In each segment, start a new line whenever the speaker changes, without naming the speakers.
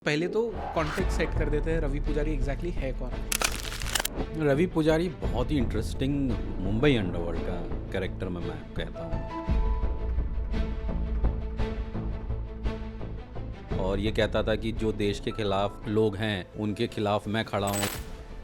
पहले तो context set कर देते हैं रवि पुजारी एग्जैक्टली है कौन।
रवि पुजारी बहुत ही इंटरेस्टिंग मुंबई अंडरवर्ल्ड का कैरेक्टर में मैं कहता हूँ, और ये कहता था कि जो देश के खिलाफ लोग हैं उनके खिलाफ मैं खड़ा हूँ।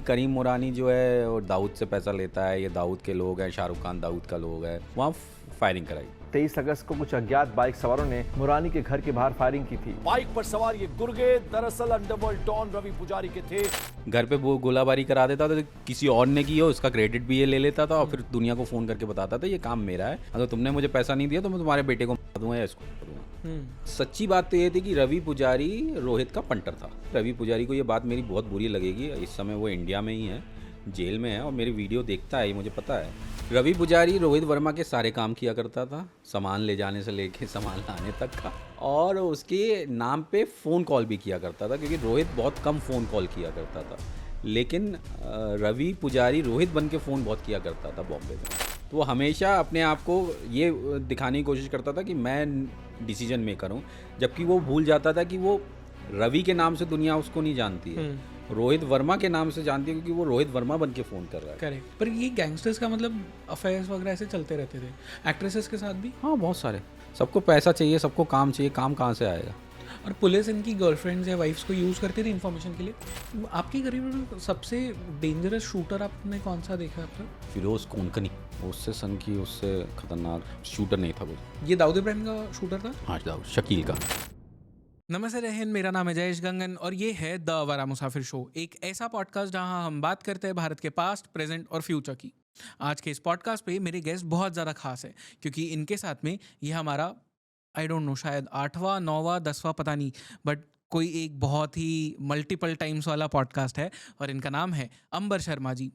करीम मुरानी जो है और दाऊद से पैसा लेता है, ये दाऊद के लोग हैं, शाहरुख खान दाऊद का लोग है, वहाँ फायरिंग कराई।
23 अगस्त को कुछ अज्ञात बाइक सवारों ने मुरानी के घर के बाहर फायरिंग की थी।
बाइक पर सवार ये गुर्गे दरअसल अंडरवर्ल्ड डॉन रवि पुजारी के थे।
घर पे वो गोलाबारी करा देता था, तो किसी और ने की हो उसका क्रेडिट भी ये ले लेता था और फिर दुनिया को फ़ोन करके बताता था ये काम मेरा है, अगर तुमने मुझे पैसा नहीं दिया तो मैं तुम्हारे बेटे को मार दूंगा या इसको मार दूंगा। सच्ची बात तो ये थी कि रवि पुजारी रोहित का पंटर था। रवि पुजारी को ये बात मेरी बहुत बुरी लगेगी, इस समय वो इंडिया में ही है, जेल में है और मेरी वीडियो देखता है, मुझे पता है। रवि पुजारी रोहित वर्मा के सारे काम किया करता था, सामान ले जाने से लेके सामान लाने तक का, और उसके नाम पे फ़ोन कॉल भी किया करता था, क्योंकि रोहित बहुत कम फ़ोन कॉल किया करता था, लेकिन रवि पुजारी रोहित बन के फ़ोन बहुत किया करता था बॉम्बे में। तो वो हमेशा अपने आप को ये दिखाने की कोशिश करता था कि मैं डिसीजन मेकर हूँ, जबकि वो भूल जाता था कि वो रवि के नाम से दुनिया उसको नहीं जानती है, रोहित वर्मा के नाम से जानती है, क्योंकि वो रोहित वर्मा बन के फ़ोन कर रहा है।
करेक्ट। पर ये गैंगस्टर्स का मतलब अफेयर्स वगैरह ऐसे चलते रहते थे एक्ट्रेसेस के साथ भी।
हाँ, बहुत सारे। सबको पैसा चाहिए, सबको काम चाहिए, काम कहाँ से आएगा।
और पुलिस इनकी गर्लफ्रेंड्स या वाइफ्स को यूज़ करती थी इन्फॉर्मेशन के लिए। आपकी करीब में सबसे डेंजरस शूटर आपने कौन सा देखा अब तक?
फिरोज कोंकणी, उससे सनकी, उससे खतरनाक शूटर नहीं था कोई।
ये दाऊद इब्राहिम का शूटर था।
हाँ, दाऊद शकील का।
नमस्ते रहन, मेरा नाम है जयेश गंगन और ये है द अवारा मुसाफिर शो, एक ऐसा पॉडकास्ट जहां हम बात करते हैं भारत के पास्ट, प्रेजेंट और फ्यूचर की। आज के इस पॉडकास्ट पे मेरे गेस्ट बहुत ज़्यादा खास है, क्योंकि इनके साथ में ये हमारा आई डोंट नो शायद 8वां 9वां 10वां पता नहीं, बट कोई एक बहुत ही मल्टीपल टाइम्स वाला पॉडकास्ट है और इनका नाम है Ambar Sharma ji,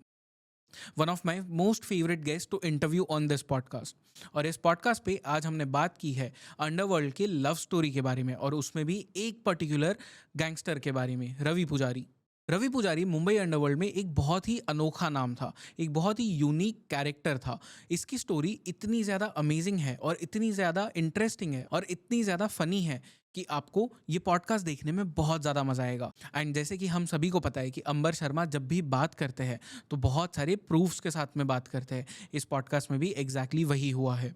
one of my most favourite guest to interview on this podcast. और इस पॉडकास्ट पे आज हमने बात की है अंडरवर्ल्ड की लव स्टोरी के बारे में, और उसमें भी एक पर्टिकुलर गैंगस्टर के बारे में, रवि पुजारी। रवि पुजारी मुंबई अंडरवर्ल्ड में एक बहुत ही अनोखा नाम था, एक बहुत ही यूनिक कैरेक्टर था। इसकी स्टोरी इतनी ज़्यादा अमेजिंग है और इतनी ज़्यादा इंटरेस्टिंग है और इतनी ज़्यादा फ़नी है कि आपको ये पॉडकास्ट देखने में बहुत ज़्यादा मज़ा आएगा। एंड जैसे कि हम सभी को पता है कि अंबर शर्मा जब भी बात करते हैं तो बहुत सारे प्रूफ्स के साथ में बात करते हैं। इस पॉडकास्ट में भी एग्जैक्टली वही हुआ है।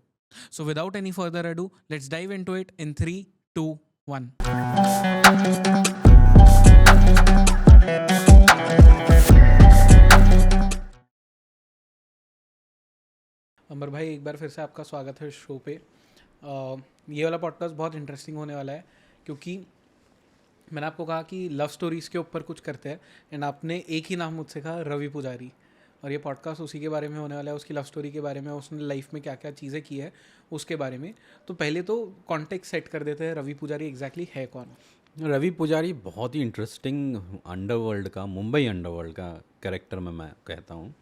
So without any further ado, let's dive into it in 3, 2, 1। अंबर भाई, एक बार फिर से आपका स्वागत है शो पे। ये वाला पॉडकास्ट बहुत इंटरेस्टिंग होने वाला है, क्योंकि मैंने आपको कहा कि लव स्टोरीज़ के ऊपर कुछ करते हैं, एंड आपने एक ही नाम मुझसे कहा, रवि पुजारी। और ये पॉडकास्ट उसी के बारे में होने वाला है, उसकी लव स्टोरी के बारे में, उसने लाइफ में क्या क्या चीज़ें की है उसके बारे में। तो पहले तो कॉन्टेक्स्ट सेट कर देते हैं, रवि पुजारी एग्जैक्टली है कौन।
रवि पुजारी बहुत ही इंटरेस्टिंग अंडरवर्ल्ड का, मुंबई अंडरवर्ल्ड का कैरेक्टर में मैं कहता हूँ,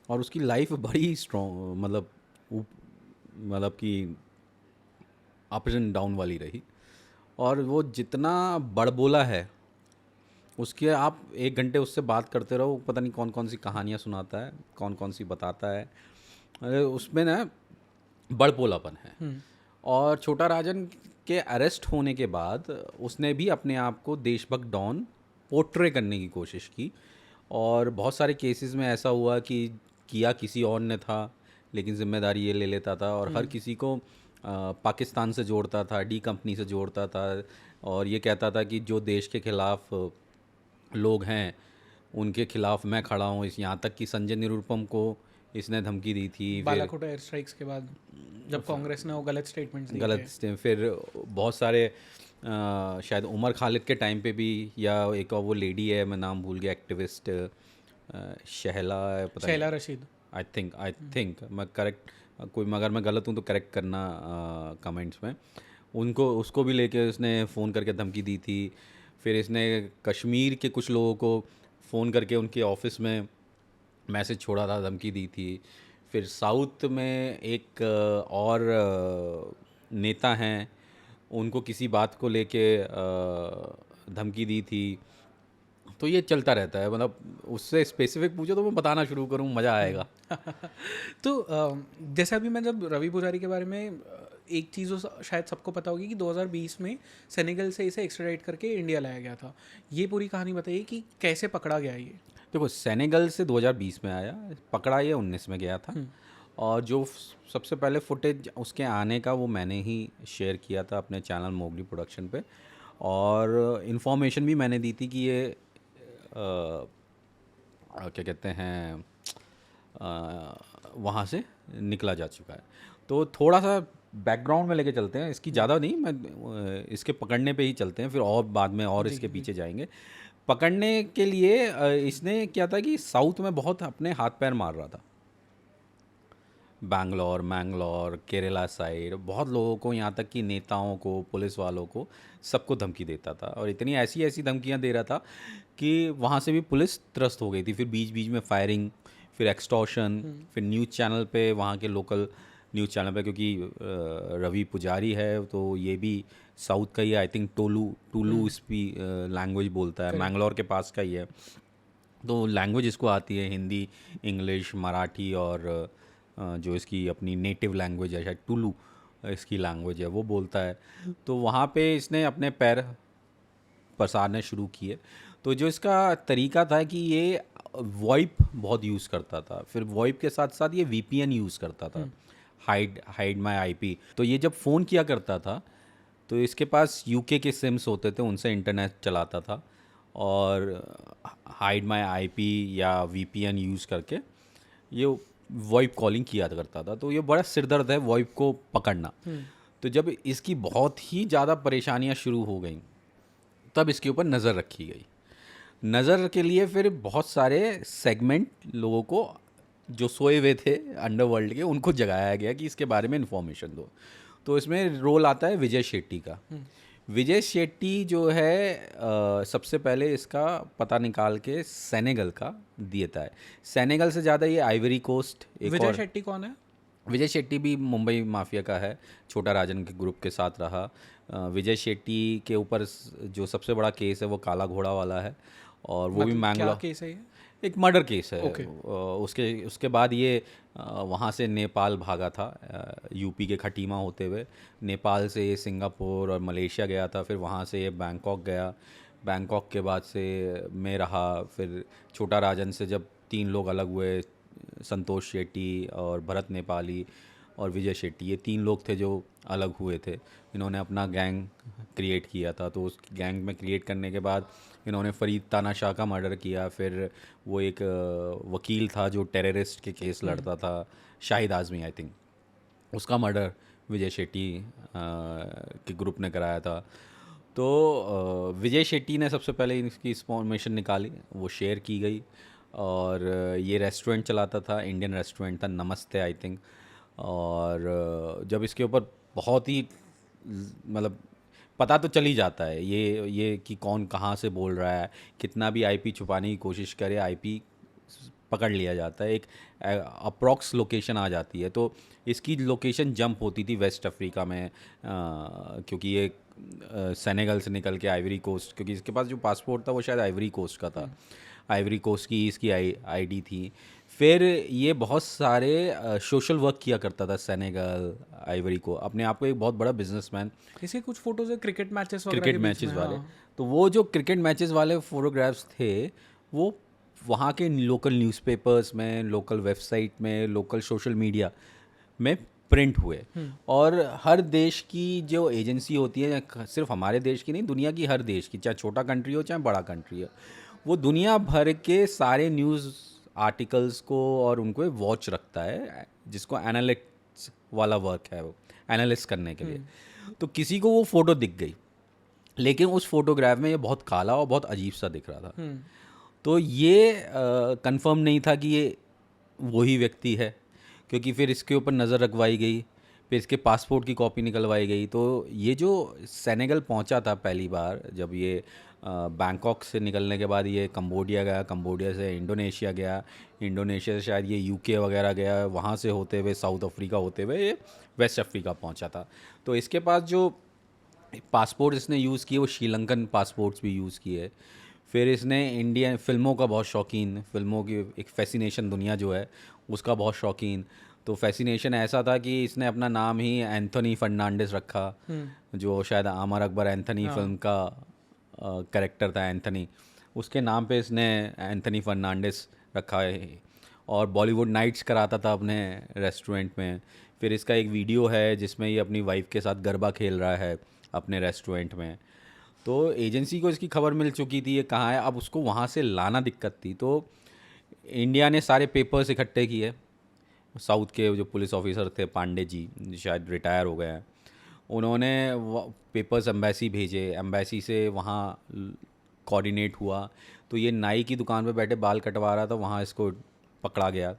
और उसकी लाइफ बड़ी स्ट्रॉन्ग, मतलब कि अप्स एंड डाउन वाली रही, और वो जितना बड़बोला है उसके, आप 1 घंटे उससे बात करते रहो, पता नहीं कौन कौन सी कहानियाँ सुनाता है, कौन कौन सी बताता है, उसमें ना बड़बोलापन है। और छोटा राजन के अरेस्ट होने के बाद उसने भी अपने आप को देशभक्त डॉन पोर्ट्रे करने की कोशिश की, और बहुत सारे केसेस में ऐसा हुआ कि किया किसी और ने था, लेकिन जिम्मेदारी ये ले लेता था, और हर किसी को पाकिस्तान से जोड़ता था, डी कंपनी से जोड़ता था, और ये कहता था कि जो देश के खिलाफ लोग हैं उनके खिलाफ मैं खड़ा हूँ। इस यहाँ तक कि संजय निरुपम को इसने धमकी दी थी,
बालाकोट एयर स्ट्राइक्स के बाद जब कांग्रेस ने वो गलत स्टेटमेंट्स दिए।
फिर बहुत सारे शायद उमर खालिद के टाइम पे भी, या एक और वो लेडी है, मैं नाम भूल गया, activist, Shehla
Rashid,
I think मैं करेक्ट, कोई अगर मैं गलत हूँ तो करेक्ट करना कमेंट्स में। उसको भी लेके उसने फ़ोन करके धमकी दी थी। फिर इसने कश्मीर के कुछ लोगों को फ़ोन करके उनके ऑफिस में मैसेज छोड़ा था, धमकी दी थी। फिर साउथ में एक और नेता हैं, उनको किसी बात को लेके धमकी दी थी। तो ये चलता रहता है, मतलब उससे स्पेसिफिक पूछो तो मैं बताना शुरू करूँ, मज़ा आएगा।
तो जैसे अभी मैं जब रवि पुजारी के बारे में एक चीज़ शायद सबको पता होगी कि 2020 में सेनेगल से इसे एक्स्ट्राडाइट करके इंडिया लाया गया था। ये पूरी कहानी बताइए कि कैसे पकड़ा गया ये।
देखो, सेनेगल से 2020 में आया, पकड़ा ये 19 में गया था। और जो सबसे पहले फुटेज उसके आने का वो मैंने ही शेयर किया था अपने चैनल मोगली प्रोडक्शन पे, और इन्फॉर्मेशन भी मैंने दी थी कि ये क्या कहते हैं, वहाँ से निकला जा चुका है। तो थोड़ा सा बैकग्राउंड में लेके चलते हैं, इसकी ज़्यादा नहीं, मैं इसके पकड़ने पे ही चलते हैं, फिर और बाद में और इसके पीछे जाएंगे। पकड़ने के लिए इसने क्या था कि साउथ में बहुत अपने हाथ पैर मार रहा था। बैंगलोर, मैंगलोर, केरला साइड बहुत लोगों को, यहाँ तक कि नेताओं को, पुलिस वालों को, सबको धमकी देता था। और इतनी ऐसी ऐसी धमकियाँ दे रहा था कि वहाँ से भी पुलिस त्रस्त हो गई थी। फिर बीच बीच में फायरिंग, फिर एक्सटॉर्शन, फिर न्यूज़ चैनल पे, वहाँ के लोकल न्यूज़ चैनल पे, क्योंकि रवि पुजारी है तो ये भी साउथ का ही, आई थिंक टूलू स्पी लैंग्वेज बोलता है, मैंगलोर के पास का ही है। तो लैंग्वेज इसको आती है, हिंदी, इंग्लिश, मराठी, और जो इसकी अपनी नेटिव लैंग्वेज है, शायद टुलू इसकी लैंग्वेज है, वो बोलता है। तो वहाँ पे इसने अपने पैर पसारने शुरू किए। तो जो इसका तरीका था कि ये वॉइप बहुत यूज़ करता था, फिर वॉइप के साथ साथ ये वीपीएन यूज़ करता था, हाइड माई आईपी। तो ये जब फ़ोन किया करता था तो इसके पास यूके के सिम्स होते थे, उनसे इंटरनेट चलाता था, और हाइड माई आईपी या वीपीएन यूज़ करके ये वॉइप कॉलिंग किया करता था। तो ये बड़ा सिरदर्द है वॉइप को पकड़ना। तो जब इसकी बहुत ही ज़्यादा परेशानियां शुरू हो गई, तब इसके ऊपर नज़र रखी गई। नज़र के लिए फिर बहुत सारे सेगमेंट लोगों को जो सोए हुए थे अंडरवर्ल्ड के, उनको जगाया गया कि इसके बारे में इन्फॉर्मेशन दो। तो इसमें रोल आता है विजय शेट्टी का। विजय शेट्टी जो है सबसे पहले इसका पता निकाल के सेनेगल का देता है। सेनेगल से ज़्यादा ये आइवरी कोस्ट।
विजय शेट्टी कौन है?
विजय शेट्टी भी मुंबई माफिया का है, छोटा राजन के ग्रुप के साथ रहा। विजय शेट्टी के ऊपर जो सबसे बड़ा केस है वो काला घोड़ा वाला है, और वो भी मैंगलोर।
क्या केस है ये?
एक मर्डर केस है।
Okay.
उसके बाद ये वहाँ से नेपाल भागा था, यूपी के खटीमा होते हुए। नेपाल से ये सिंगापुर और मलेशिया गया था, फिर वहाँ से ये बैंकॉक गया। बैंकॉक के बाद से मैं रहा, फिर छोटा राजन से जब 3 लोग अलग हुए, संतोष शेट्टी और भरत नेपाली और विजय शेट्टी, ये 3 लोग थे जो अलग हुए थे। इन्होंने अपना गैंग क्रिएट किया था। तो उस गैंग में क्रिएट करने के बाद इन्होंने फरीद तानाशाह का मर्डर किया। फिर वो एक वकील था जो टेररिस्ट के केस लड़ता था, शाहिद आज़मी आई थिंक, उसका मर्डर विजय शेट्टी के ग्रुप ने कराया था। तो विजय शेट्टी ने सबसे पहले इसकी इन्फॉर्मेशन निकाली, वो शेयर की गई। और ये रेस्टोरेंट चलाता था, इंडियन रेस्टोरेंट था, नमस्ते आई थिंक। और जब इसके ऊपर बहुत ही मतलब पता तो चल ही जाता है ये कि कौन कहाँ से बोल रहा है, कितना भी आईपी छुपाने की कोशिश करे, आईपी पकड़ लिया जाता है, एक अप्रॉक्स लोकेशन आ जाती है। तो इसकी लोकेशन जंप होती थी वेस्ट अफ्रीका में, क्योंकि ये सेनेगल से निकल के आइवरी कोस्ट, क्योंकि इसके पास जो पासपोर्ट था वो शायद आइवरी कोस्ट का था, आइवरी कोस्ट की इसकी आईडी थी। फिर ये बहुत सारे सोशल वर्क किया करता था सेनेगल, आइवरी को, अपने आप को एक बहुत बड़ा बिजनेसमैन।
इसके कुछ फोटोज है क्रिकेट मैचेस
वाले। तो वो जो क्रिकेट मैचेस वाले फोटोग्राफ्स थे वो वहाँ के लोकल न्यूज़पेपर्स में, लोकल वेबसाइट में, लोकल सोशल मीडिया में प्रिंट हुए। और हर देश की जो एजेंसी होती है, सिर्फ हमारे देश की नहीं, दुनिया की हर देश की, चाहे छोटा कंट्री हो चाहे बड़ा कंट्री हो, वो दुनिया भर के सारे न्यूज़ आर्टिकल्स को और उनको वॉच रखता है, जिसको एनालिटिक्स वाला वर्क है, वो एनालिस्ट करने के लिए। तो किसी को वो फ़ोटो दिख गई, लेकिन उस फोटोग्राफ में ये बहुत काला और बहुत अजीब सा दिख रहा था। तो ये कंफर्म नहीं था कि ये वही व्यक्ति है, क्योंकि फिर इसके ऊपर नज़र रखवाई गई, फिर इसके पासपोर्ट की कॉपी निकलवाई गई। तो ये जो सेनेगल पहुंचा था पहली बार, जब ये बैंकॉक से निकलने के बाद ये कंबोडिया गया, कंबोडिया से इंडोनेशिया गया, इंडोनेशिया से शायद ये यूके वगैरह गया, वहाँ से होते हुए साउथ अफ्रीका होते हुए ये वेस्ट अफ्रीका पहुंचा था। तो इसके पास जो पासपोर्ट इसने यूज़ किए वो श्रीलंकन पासपोर्ट्स भी यूज़ किए। फिर इसने इंडियन फिल्मों का बहुत शौकीन, फिल्मों की एक फैसिनेशन दुनिया जो है उसका बहुत शौकीन। तो फैसिनेशन ऐसा था कि इसने अपना नाम ही एंथोनी फर्नांडिस रखा, जो शायद आमर अकबर एंथोनी फिल्म का कैरेक्टर था एंथनी, उसके नाम पे इसने एंथनी फर्नांडिस रखा है। और बॉलीवुड नाइट्स कराता था अपने रेस्टोरेंट में। फिर इसका एक वीडियो है जिसमें ये अपनी वाइफ के साथ गरबा खेल रहा है अपने रेस्टोरेंट में। तो एजेंसी को इसकी खबर मिल चुकी थी ये कहाँ है, अब उसको वहाँ से लाना दिक्कत थी। तो इंडिया ने सारे पेपर्स इकट्ठे किए, साउथ के जो पुलिस ऑफिसर थे पांडे जी, शायद रिटायर हो गए हैं, उन्होंने पेपर्स एम्बेसी भेजे, एम्बेसी से वहाँ कोऑर्डिनेट हुआ। तो ये नाई की दुकान पे बैठे बाल कटवा रहा था, वहाँ इसको पकड़ा गया,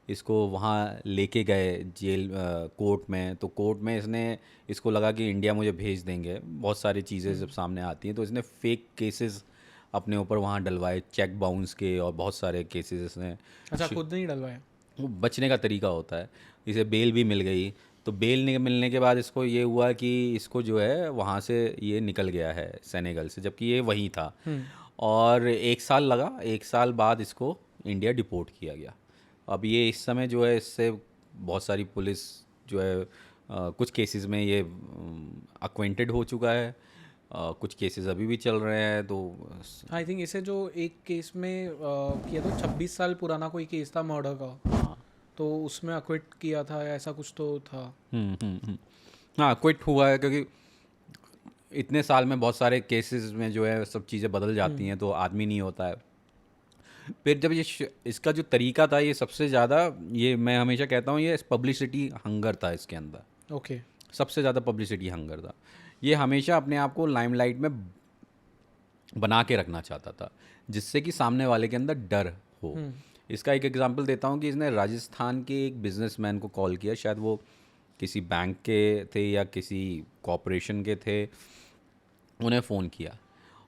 इसको वहाँ लेके गए जेल कोर्ट में। तो कोर्ट में इसको लगा कि इंडिया मुझे भेज देंगे, बहुत सारी चीज़ें जब सामने आती हैं तो इसने फेक केसेस अपने ऊपर वहाँ डलवाए, चेक बाउंस के और बहुत सारे केसेस इसने।
अच्छा, खुद नहीं डलवाया?
वो बचने का तरीका होता है। इसे बेल भी मिल गई, तो बेल मिलने के बाद इसको ये हुआ कि इसको जो है वहाँ से ये निकल गया है सेनेगल से, जबकि ये वहीं था। और 1 साल लगा, 1 साल बाद इसको इंडिया डिपोर्ट किया गया। अब ये इस समय जो है इससे बहुत सारी पुलिस जो है कुछ केसेस में ये अक्वेंटेड हो चुका है, कुछ केसेस अभी भी चल रहे हैं। तो
आई थिंक इसे जो एक केस में किया तो 26 साल पुराना कोई केस था मर्डर का, तो उसमें अक्विट किया था, ऐसा कुछ तो था।
हाँ, क्विट हुआ है, क्योंकि इतने साल में बहुत सारे केसेस में जो है सब चीज़ें बदल जाती हैं, तो आदमी नहीं होता है। फिर जब इसका जो तरीका था, ये सबसे ज़्यादा, ये मैं हमेशा कहता हूँ, ये पब्लिसिटी हंगर था इसके अंदर।
ओके।
सबसे ज़्यादा पब्लिसिटी हंगर था। ये हमेशा अपने आप को लाइमलाइट में बना के रखना चाहता था, जिससे कि सामने वाले के अंदर डर हो। इसका एक एग्जांपल देता हूँ कि इसने राजस्थान के एक बिजनेसमैन को कॉल किया, शायद वो किसी बैंक के थे या किसी कॉरपोरेशन के थे, उन्हें फ़ोन किया।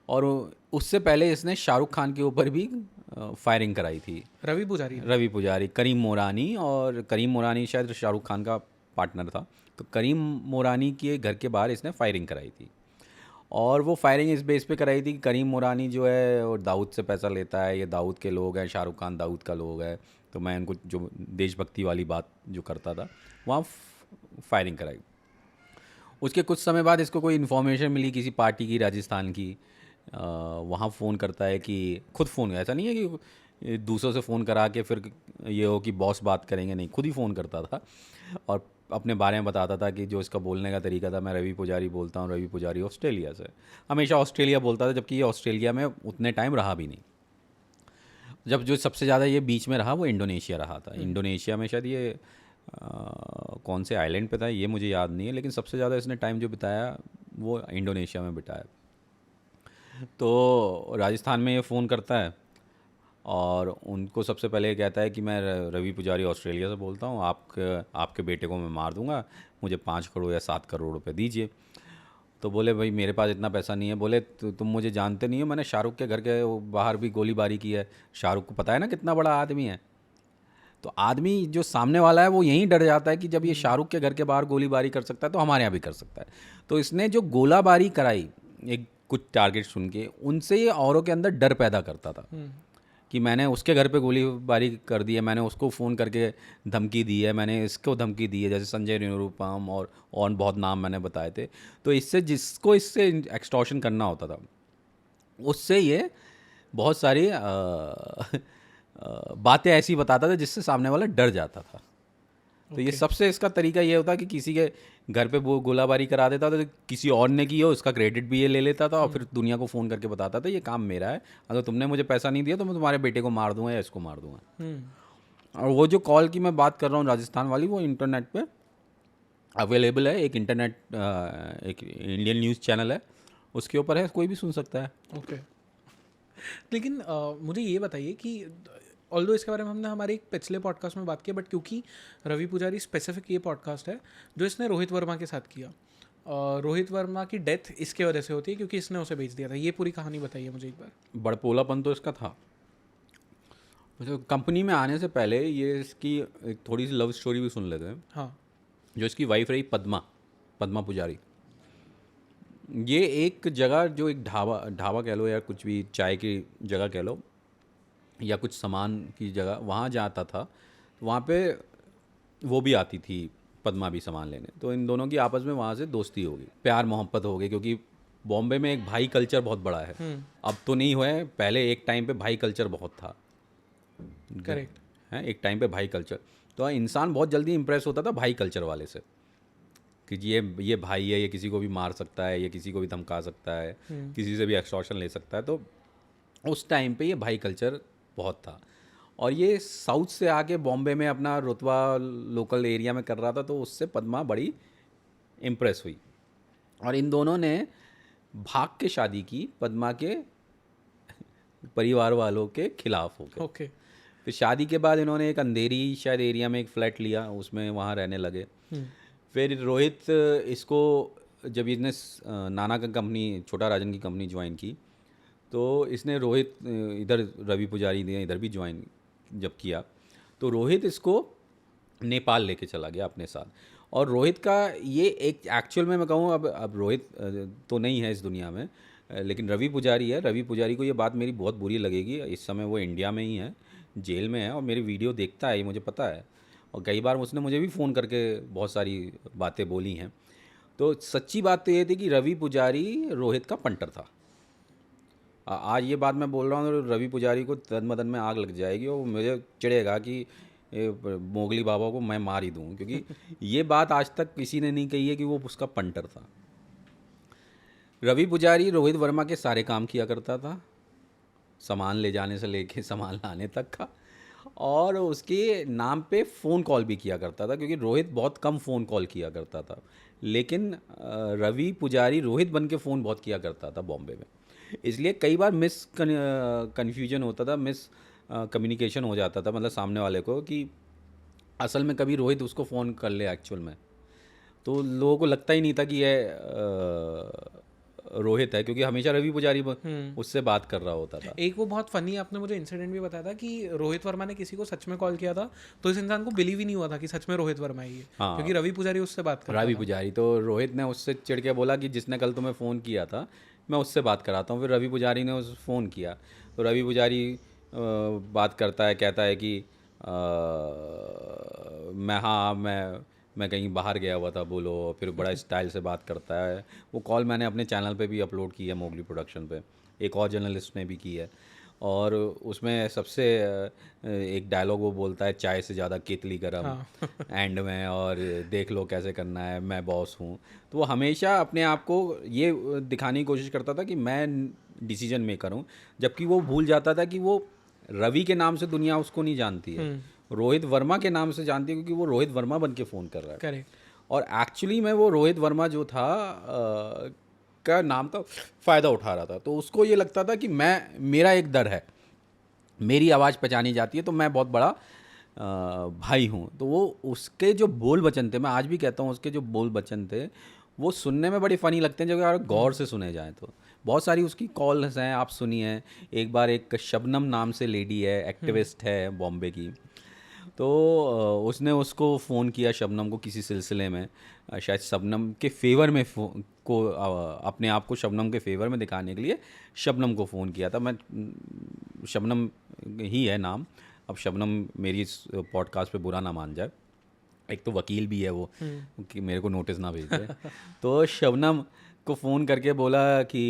और उससे पहले इसने शाहरुख खान के ऊपर भी फायरिंग कराई थी।
रवि पुजारी,
करीम मोरानी, और करीम मोरानी शायद शाहरुख खान का पार्टनर था। तो करीम मोरानी के घर के बाहर इसने फायरिंग कराई थी, और वो फायरिंग इस बेस पे कराई थी कि करीम मोरानी जो है वो दाऊद से पैसा लेता है, ये दाऊद के लोग हैं, शाहरुख खान दाऊद का लोग है, तो मैं इनको जो देशभक्ति वाली बात जो करता था वहाँ फायरिंग कराई। उसके कुछ समय बाद इसको कोई इन्फॉर्मेशन मिली किसी पार्टी की, राजस्थान की, वहाँ फ़ोन करता है कि खुद फ़ोन, ऐसा नहीं है कि दूसरों से फ़ोन करा के फिर ये हो कि बॉस बात करेंगे, नहीं, खुद ही फ़ोन करता था और अपने बारे में बताता था कि जो इसका बोलने का तरीका था, मैं रवि पुजारी बोलता हूँ, रवि पुजारी ऑस्ट्रेलिया से, हमेशा ऑस्ट्रेलिया बोलता था, जबकि ये ऑस्ट्रेलिया में उतने टाइम रहा भी नहीं। जब जो सबसे ज़्यादा ये बीच में रहा वो इंडोनेशिया रहा था। इंडोनेशिया में शायद ये कौन से आइलैंड पे था ये मुझे याद नहीं है, लेकिन सबसे ज़्यादा इसने टाइम जो बिताया वो इंडोनेशिया में बिताया। तो राजस्थान में ये फ़ोन करता है और उनको सबसे पहले ये कहता है कि मैं रवि पुजारी ऑस्ट्रेलिया से बोलता हूँ, आपके बेटे को मैं मार दूंगा, मुझे 5 करोड़ या 7 करोड़ रुपए दीजिए। तो बोले भाई मेरे पास इतना पैसा नहीं है। बोले तुम मुझे जानते नहीं हो, मैंने शाहरुख के घर के बाहर भी गोलीबारी की है, शाहरुख को पता है ना कितना बड़ा आदमी है। तो आदमी जो सामने वाला है वो यहीं डर जाता है कि जब ये शाहरुख के घर के बाहर गोलीबारी कर सकता है तो हमारे यहाँ भी कर सकता है। तो इसने जो गोलाबारी कराई एक कुछ टारगेट सुन के, उनसे ये औरों के अंदर डर पैदा करता था कि मैंने उसके घर पे गोलीबारी कर दी है, मैंने उसको फ़ोन करके धमकी दी है, मैंने इसको धमकी दी है, जैसे संजय निरुपम और बहुत नाम मैंने बताए थे। तो इससे जिसको इससे एक्सटॉर्शन करना होता था उससे ये बहुत सारी बातें ऐसी बताता था जिससे सामने वाला डर जाता था। तो ये सबसे इसका तरीका ये होता कि किसी के घर पे वो गोलाबारी करा देता था, तो किसी और ने की हो उसका क्रेडिट भी ये ले लेता था और फिर दुनिया को फ़ोन करके बताता था ये काम मेरा है, अगर तुमने मुझे पैसा नहीं दिया तो मैं तुम्हारे बेटे को मार दूंगा या इसको मार दूंगा। और वो जो कॉल की मैं बात कर रहा हूँ राजस्थान वाली, वो इंटरनेट पे अवेलेबल है, एक एक इंडियन न्यूज़ चैनल है उसके ऊपर है, कोई भी सुन सकता है।
ओके। लेकिन मुझे ये बताइए कि ऑल्दो इसके बारे में हमने हमारे एक पिछले पॉडकास्ट में बात की, बट क्योंकि रवि पुजारी स्पेसिफिक ये पॉडकास्ट है जो इसने रोहित वर्मा के साथ किया, रोहित वर्मा की डेथ इसके वजह से होती है क्योंकि इसने उसे बेच दिया था। ये पूरी कहानी बताइए मुझे एक बार।
बड़पोलापन तो इसका था। तो कंपनी में आने से पहले ये इसकी एक थोड़ी सी लव स्टोरी भी सुन लेते हैं।
हाँ।
जो इसकी वाइफ रही पद्मा पुजारी, ये एक जगह जो एक ढाबा कह लो या कुछ भी चाय की जगह कह लो या कुछ सामान की जगह, वहाँ जाता था। तो वहाँ पे वो भी आती थी पद्मा भी सामान लेने, तो इन दोनों की आपस में वहाँ से दोस्ती हो गई, प्यार मोहब्बत हो गई, क्योंकि बॉम्बे में एक भाई कल्चर बहुत बड़ा है। अब तो नहीं हुआ है, पहले एक टाइम पे भाई कल्चर बहुत था।
करेक्ट।
है एक टाइम पे भाई कल्चर, तो इंसान बहुत जल्दी इंप्रेस होता था भाई कल्चर वाले से, कि ये भाई है, ये किसी को भी मार सकता है, ये किसी को भी धमका सकता है, किसी से भी एक्सटॉर्शन ले सकता है। तो उस टाइम पे ये भाई कल्चर बहुत था, और ये साउथ से आके बॉम्बे में अपना रुतबा लोकल एरिया में कर रहा था, तो उससे पद्मा बड़ी इम्प्रेस हुई, और इन दोनों ने भाग के शादी की पद्मा के परिवार वालों के खिलाफ होकर।
ओके।
फिर शादी के बाद इन्होंने एक अंधेरी शायद एरिया में एक फ्लैट लिया, उसमें वहाँ रहने लगे। फिर रोहित इसको जब इसने नाना का कंपनी, छोटा राजन की कंपनी ज्वाइन की, तो इसने रोहित इधर रवि पुजारी ने इधर भी ज्वाइन जब किया, तो रोहित इसको नेपाल लेके चला गया अपने साथ। और रोहित का ये एक एक्चुअल में मैं कहूँ, अब रोहित तो नहीं है इस दुनिया में, लेकिन रवि पुजारी है। रवि पुजारी को ये बात मेरी बहुत बुरी लगेगी, इस समय वो इंडिया में ही है, जेल में है, और मेरी वीडियो देखता है, ये मुझे पता है, और कई बार उसने मुझे भी फ़ोन करके बहुत सारी बातें बोली हैं। तो सच्ची बात तो ये थी कि रवि पुजारी रोहित का पंटर था। आज ये बात मैं बोल रहा हूँ, रवि पुजारी को तन बदन में आग लग जाएगी, और मुझे चिढ़ेगा कि मोगली बाबा को मैं मार ही दूँ, क्योंकि ये बात आज तक किसी ने नहीं कही है कि वो उसका पंटर था। रवि पुजारी रोहित वर्मा के सारे काम किया करता था, सामान ले जाने से लेके सामान लाने तक का, और उसके नाम पे फ़ोन कॉल भी किया करता था, क्योंकि रोहित बहुत कम फ़ोन कॉल किया करता था, लेकिन रवि पुजारी रोहित बन के फ़ोन बहुत किया करता था बॉम्बे में। इसलिए कई बार कन्फ्यूजन होता था, कम्युनिकेशन हो जाता था, मतलब सामने वाले को, कि असल में कभी रोहित उसको फ़ोन कर ले एक्चुअल में, तो लोगों को लगता ही नहीं था कि ये रोहित है, क्योंकि हमेशा रवि पुजारी उससे बात कर रहा होता था।
एक वो बहुत फनी आपने मुझे इंसिडेंट भी बताया था कि रोहित वर्मा ने किसी को सच में कॉल किया था, तो इस इंसान को बिलीव ही नहीं हुआ था कि सच में रोहित वर्मा ही है।
हाँ।
क्योंकि रवि पुजारी उससे बात कर रहा
रवि
था।
पुजारी, तो रोहित ने उससे चिढ़ के बोला कि जिसने कल तुम्हें फ़ोन किया था मैं उससे बात कराता हूँ। फिर रवि पुजारी ने उस फ़ोन किया, तो रवि पुजारी बात करता है, कहता है कि मैं कहीं बाहर गया हुआ था, बोलो। फिर बड़ा स्टाइल से बात करता है। वो कॉल मैंने अपने चैनल पे भी अपलोड की है, मोगली प्रोडक्शन पे, एक और जर्नलिस्ट ने भी की है, और उसमें सबसे एक डायलॉग वो बोलता है, चाय से ज़्यादा केतली गरम, एंड में, और देख लो कैसे करना है, मैं बॉस हूँ। तो वो हमेशा अपने आप को ये दिखाने की कोशिश करता था कि मैं डिसीजन मेकर हूँ, जबकि वो भूल जाता था कि वो रवि के नाम से दुनिया उसको नहीं जानती है, रोहित वर्मा के नाम से जानती है, क्योंकि वो रोहित वर्मा बन के फ़ोन कर रहा है।
करेक्ट।
और एक्चुअली में वो रोहित वर्मा जो था का नाम का फ़ायदा उठा रहा था, तो उसको ये लगता था कि मेरा एक दर है, मेरी आवाज़ पहचानी जाती है, तो मैं बहुत बड़ा भाई हूँ। तो वो उसके जो बोल वचन थे, मैं आज भी कहता हूँ, उसके जो बोल वचन थे वो सुनने में बड़े फ़नी लगते हैं, जब अगर गौर से सुने जाएँ तो। बहुत सारी उसकी कॉल्स हैं, आप सुनिए। एक बार एक शबनम नाम से लेडी है, एक्टिविस्ट है बॉम्बे की, तो उसने उसको फ़ोन किया, शबनम को, किसी सिलसिले में, शायद शबनम के फेवर में अपने आप को शबनम के फेवर में दिखाने के लिए शबनम को फ़ोन किया था। शबनम ही है नाम। अब शबनम मेरी इस पॉडकास्ट पे बुरा ना मान जाए, एक तो वकील भी है वो, कि मेरे को नोटिस ना भेज दे। तो शबनम को फ़ोन करके बोला कि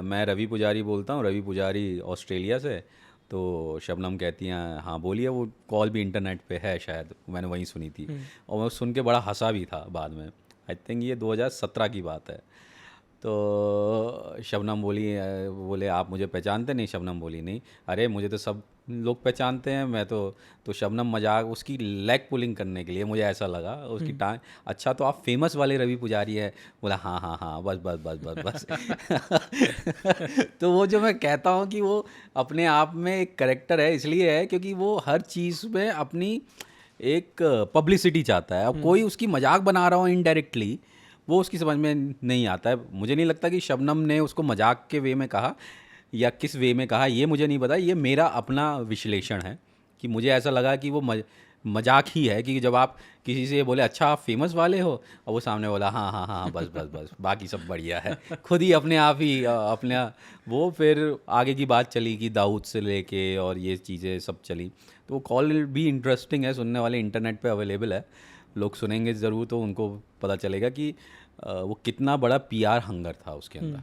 मैं रवि पुजारी बोलता हूँ, रवि पुजारी ऑस्ट्रेलिया से। तो शबनम कहती हैं हाँ बोलिए। वो कॉल भी इंटरनेट पे है, शायद मैंने वहीं सुनी थी, और मैं सुन के बड़ा हंसा भी था बाद में। आई थिंक ये 2017 की बात है। तो शबनम बोले आप मुझे पहचानते नहीं? शबनम बोली नहीं। अरे मुझे तो सब लोग पहचानते हैं, मैं तो शबनम मजाक, उसकी लेग पुलिंग करने के लिए मुझे ऐसा लगा, उसकी टांग, अच्छा तो आप फेमस वाले रवि पुजारी है? बोला हाँ हाँ हाँ, बस बस बस बस बस। तो वो जो मैं कहता हूँ कि वो अपने आप में एक करेक्टर है, इसलिए है क्योंकि वो हर चीज़ में अपनी एक पब्लिसिटी चाहता है। अब कोई उसकी मजाक बना रहा हो इनडायरेक्टली, वो उसकी समझ में नहीं आता है। मुझे नहीं लगता कि शबनम ने उसको मजाक के वे में कहा या किस वे में कहा, ये मुझे नहीं पता। ये मेरा अपना विश्लेषण है कि मुझे ऐसा लगा कि वो मजाक ही है, कि जब आप किसी से बोले अच्छा आप फेमस वाले हो, और वो सामने बोला हाँ हाँ हाँ बस बस बस बाकी सब बढ़िया है, खुद ही अपने आप ही अपने वो। फिर आगे की बात चली कि दाऊद से लेके और ये चीज़ें सब चली। तो वो कॉल भी इंटरेस्टिंग है, सुनने वाले इंटरनेट पे अवेलेबल है। लोग सुनेंगे ज़रूर तो उनको पता चलेगा कि वो कितना बड़ा PR हंगर था उसके अंदर।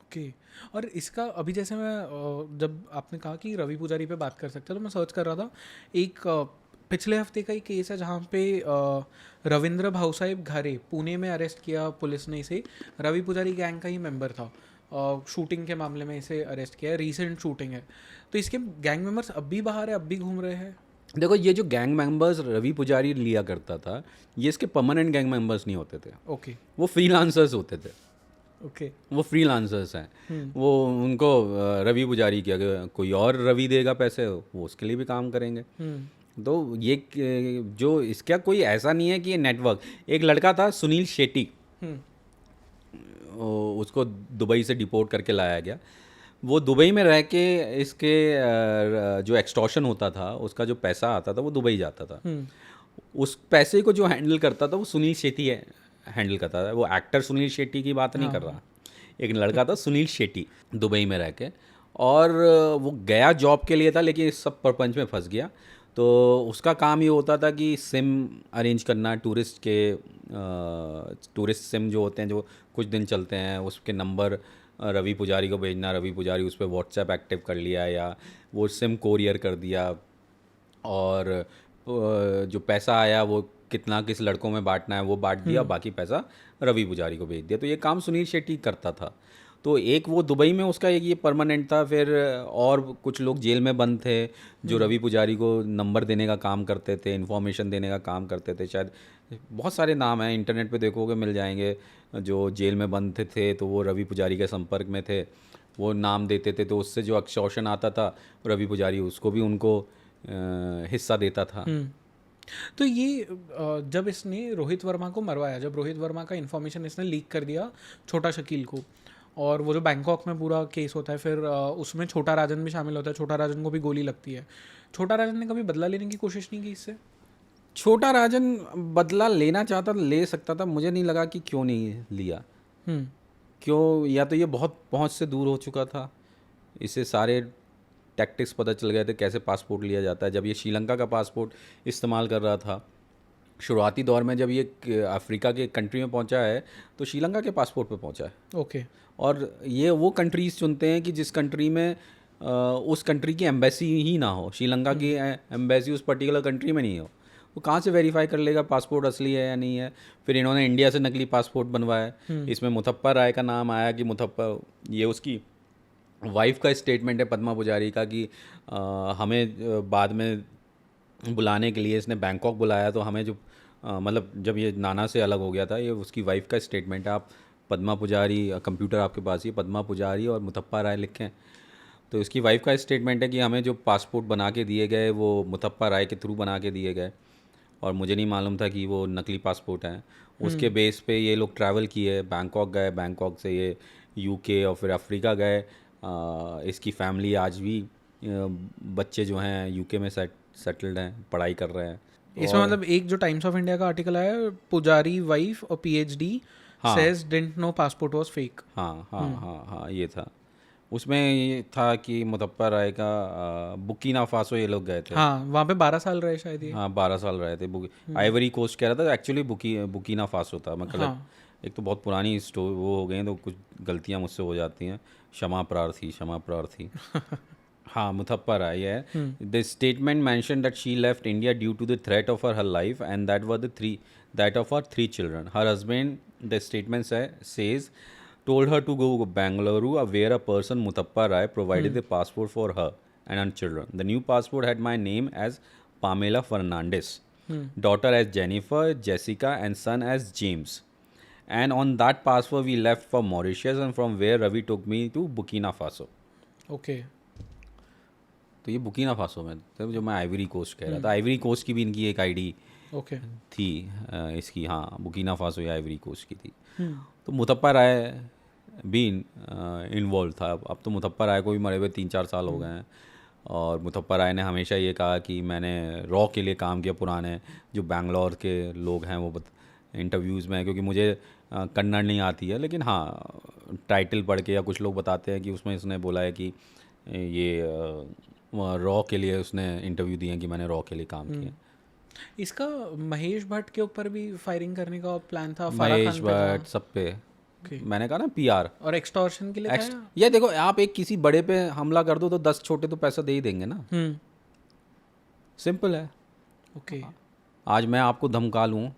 ओके। और इसका अभी जैसे मैं जब आपने कहा कि रवि पुजारी पे बात कर सकते हैं तो मैं सर्च कर रहा था, एक पिछले हफ्ते का ही केस है जहाँ पे रविंद्र भाऊसाहेब घारे पुणे में अरेस्ट किया पुलिस ने इसे। रवि पुजारी गैंग का ही मेंबर था, शूटिंग के मामले में इसे अरेस्ट किया है, रीसेंट शूटिंग है। तो इसके गैंग मेंबर्स अब भी बाहर है, अब भी घूम रहे हैं।
देखो ये जो गैंग मेंबर्स रवि पुजारी लिया करता था, ये इसके परमानेंट गैंग मेंबर्स नहीं होते थे,
ओके
वो फ्रीलांसर्स होते थे।
ओके।
वो फ्रीलांसर्स हैं, वो उनको रवि पुजारी की अगर कोई और रवि देगा पैसे वो उसके लिए भी काम करेंगे। तो ये जो इसका कोई ऐसा नहीं है कि ये नेटवर्क। एक लड़का था सुनील शेट्टी, उसको दुबई से डिपोर्ट करके लाया गया। वो दुबई में रह के इसके जो एक्सटॉर्शन होता था उसका जो पैसा आता था वो दुबई जाता था। उस पैसे को जो हैंडल करता था वो सुनील शेट्टी हैंडल करता था। वो एक्टर सुनील शेट्टी की बात नहीं कर रहा, एक लड़का था सुनील शेट्टी दुबई में रह के, और वो गया जॉब के लिए था लेकिन इस सब परपंच में फंस गया। तो उसका काम ये होता था कि सिम अरेंज करना, टूरिस्ट सिम जो होते हैं जो कुछ दिन चलते हैं, उसके नंबर रवि पुजारी को भेजना, रवि पुजारी उस पर व्हाट्सएप एक्टिव कर लिया या वो सिम कोरियर कर दिया, और जो पैसा आया वो कितना किस लड़कों में बांटना है वो बांट दिया, बाकी पैसा रवि पुजारी को भेज दिया। तो ये काम सुनील शेट्टी करता था। तो एक वो दुबई में उसका एक ये परमानेंट था। फिर और कुछ लोग जेल में बंद थे जो रवि पुजारी को नंबर देने का काम करते थे, इन्फॉर्मेशन देने का काम करते थे। शायद बहुत सारे नाम हैं, इंटरनेट पे देखोगे मिल जाएंगे, जो जेल में बंद थे तो वो रवि पुजारी के संपर्क में थे, वो नाम देते थे। तो उससे जो एक्सटॉर्शन आता था रवि पुजारी उसको भी उनको हिस्सा देता था।
तो ये जब इसने रोहित वर्मा को मरवाया, जब रोहित वर्मा का इन्फॉर्मेशन इसने लीक कर दिया छोटा शकील को, और वो जो बैंकॉक में पूरा केस होता है, फिर उसमें छोटा राजन भी शामिल होता है, छोटा राजन को भी गोली लगती है। छोटा राजन ने कभी बदला लेने की कोशिश नहीं की इससे?
छोटा राजन बदला लेना चाहता, ले सकता था, मुझे नहीं लगा कि क्यों नहीं लिया। क्यों? या तो ये बहुत पहुंच से दूर हो चुका था, इसे सारे टैक्टिक्स पता चल गए थे कैसे पासपोर्ट लिया जाता है। जब ये श्रीलंका का पासपोर्ट इस्तेमाल कर रहा था शुरुआती दौर में, जब ये अफ्रीका के कंट्री में पहुंचा है तो श्रीलंका के पासपोर्ट पे पहुंचा है।
ओके।
और ये वो कंट्रीज़ चुनते हैं कि जिस कंट्री में उस कंट्री की एम्बेसी ही ना हो। श्रीलंका की एम्बेसी उस पर्टिकुलर कंट्री में नहीं हो, वो कहाँ से वेरीफाई कर लेगा पासपोर्ट असली है या नहीं है। फिर इन्होंने इंडिया से नकली पासपोर्ट बनवाया। इसमें मुथप्पा राय का नाम आया कि मुथप्पा, ये उसकी वाइफ का स्टेटमेंट है पद्मा पुजारी का कि हमें बाद में बुलाने के लिए इसने बैंकॉक बुलाया, तो हमें जो मतलब जब ये नाना से अलग हो गया था, ये उसकी वाइफ का स्टेटमेंट है। आप पद्मा पुजारी, कंप्यूटर आपके पास ही, पद्मा पुजारी और मुथप्पा राय लिखें तो इसकी वाइफ का स्टेटमेंट है कि हमें जो पासपोर्ट बना के दिए गए वो मुथप्पा राय के थ्रू बना के दिए गए, और मुझे नहीं मालूम था कि वो नकली पासपोर्ट हैं। उसके बेस पे ये लोग ट्रैवल किए, बैंकॉक गए, बैंकॉक से ये UK और फिर अफ्रीका गए। इसकी फैमिली आज भी बच्चे जो हैं UK में सेटल्ड हैं, पढ़ाई कर रहे हैं।
इसमें मतलब एक जो टाइम्स ऑफ इंडिया का आर्टिकल आया, पुजारी वाइफ और PhD says didn't know passport was fake।
हाँ, ये था। उसमें ये था कि मुथप्पा राय का बुकीना फासो ये लोग गए थे।
हाँ, वहाँ पे 12 साल रहे शायद ये।
हाँ, 12 साल रहे थे। आइवरी कोस्ट कह रहा था, एक्चुअली बुकीना फासो था। मतलब एक तो बहुत पुरानी स्टोरी वो हो गई तो कुछ गलतियाँ मुझसे हो जाती हैं, क्षमा प्रार्थी। हाँ, मुथप्पा राय है। The statement mention that she left India due to the threat of her life and that of her 3 children. Her husband, the statement says, told her to go Bangalore, where a person Muthappa Rai provided the passport for her and her children. The new passport had my name as Pamela Fernandez, daughter as Jennifer, Jessica, and son as James. And on that passport we left for Mauritius, and from where Ravi took me to Burkina Faso.
Okay.
तो ये Burkina Faso में, तो जो मैं Ivory coast कह रहा था, Ivory coast की भी इनकी एक आईडी थी इसकी। हाँ, बुकीना फासो या आइवरी कोस्ट की थी। तो मुथप्पा राय भी इन्वॉल्व था। अब तो मुथप्पा राय को भी मरे हुए 3-4 साल हो गए हैं, और मुथप्पा राय ने हमेशा ये कहा कि मैंने रॉ के लिए काम किया। पुराने जो बैंगलोर के लोग हैं वो इंटरव्यूज़ में, क्योंकि मुझे कन्नड़ नहीं आती है, लेकिन हाँ टाइटल पढ़ के या कुछ लोग बताते हैं कि उसमें उसने बोला है कि ये रॉ के लिए उसने इंटरव्यू दिए कि मैंने रॉ के लिए काम किया।
इसका महेश भट्ट के ऊपर भी फायरिंग करने का प्लान था, फराह
महेश
खान पे था।
भट्ट सब पे
Okay.
मैंने कहा ना पीआर
और एक्सटॉर्शन के लिए था या?
ये देखो आप एक किसी बड़े पे हमला कर दो तो 10 छोटे तो पैसा दे ही देंगे ना, सिंपल है।
ओके।
आज मैं आपको धमका लूँ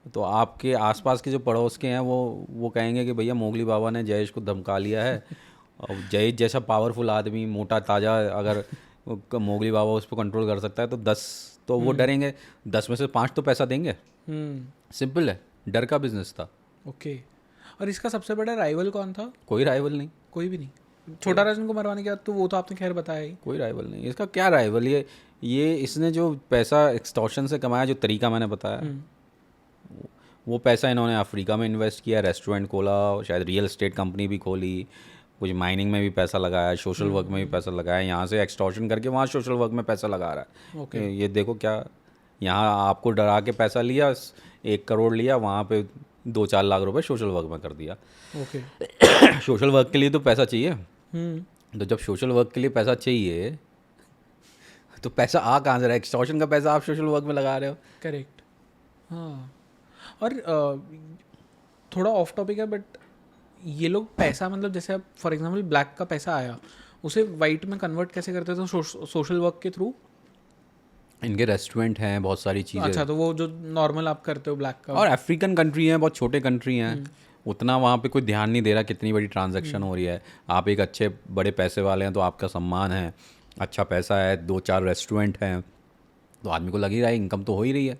तो आपके आसपास के जो पड़ोस के हैं वो कहेंगे कि भैया मोगली बाबा ने जयेश को धमका लिया है। और जयेश जैसा पावरफुल आदमी मोटा ताज़ा अगर मोगली बाबा उस पर कंट्रोल कर सकता है तो 10 तो वो डरेंगे, 10 में से 5 तो पैसा देंगे। सिंपल है, डर का बिजनेस था।
ओके। और इसका सबसे बड़ा राइवल कौन था?
कोई राइवल नहीं,
कोई भी नहीं। छोटा राजन को मरवाने के बाद तो वो तो आपने खैर बताया ही।
कोई राइवल नहीं। इसका क्या राइवल, ये इसने जो पैसा एक्सटॉर्शन से कमाया, जो तरीका मैंने बताया, वो पैसा इन्होंने अफ्रीका में इन्वेस्ट किया, रेस्टोरेंट खोला, शायद रियल एस्टेट कंपनी भी खोली, कुछ माइनिंग में भी पैसा लगाया, सोशल वर्क में भी पैसा लगाया, यहाँ से एक्सटॉर्शन करके वहाँ सोशल वर्क में पैसा लगा रहा है। ये देखो क्या, यहाँ आपको डरा के पैसा लिया, 1 करोड़ लिया, वहाँ पे 2-4 लाख रुपए सोशल वर्क में कर दिया।
ओके।
सोशल वर्क के लिए तो पैसा चाहिए, तो जब सोशल वर्क के लिए पैसा चाहिए तो पैसा आ कहाँ से रहा है? एक्सटॉर्शन का पैसा आप सोशल वर्क में लगा रहे हो।
करेक्ट। हाँ। और थोड़ा ऑफ टॉपिक है बट ये लोग पैसा मतलब जैसे अब फॉर एग्जांपल ब्लैक का पैसा आया उसे वाइट में कन्वर्ट कैसे करते थे? तो सोशल वर्क के थ्रू।
इनके रेस्टोरेंट हैं, बहुत सारी चीज़ें।
अच्छा, तो वो जो नॉर्मल आप करते हो ब्लैक का।
और अफ्रीकन कंट्री है, बहुत छोटे कंट्री हैं, उतना वहाँ पे कोई ध्यान नहीं दे रहा कितनी बड़ी ट्रांजैक्शन हो रही है। आप एक अच्छे बड़े पैसे वाले हैं तो आपका सम्मान है, अच्छा पैसा है, 2-4 रेस्टोरेंट हैं, तो आदमी को लग ही रहा है इनकम तो हो ही रही है।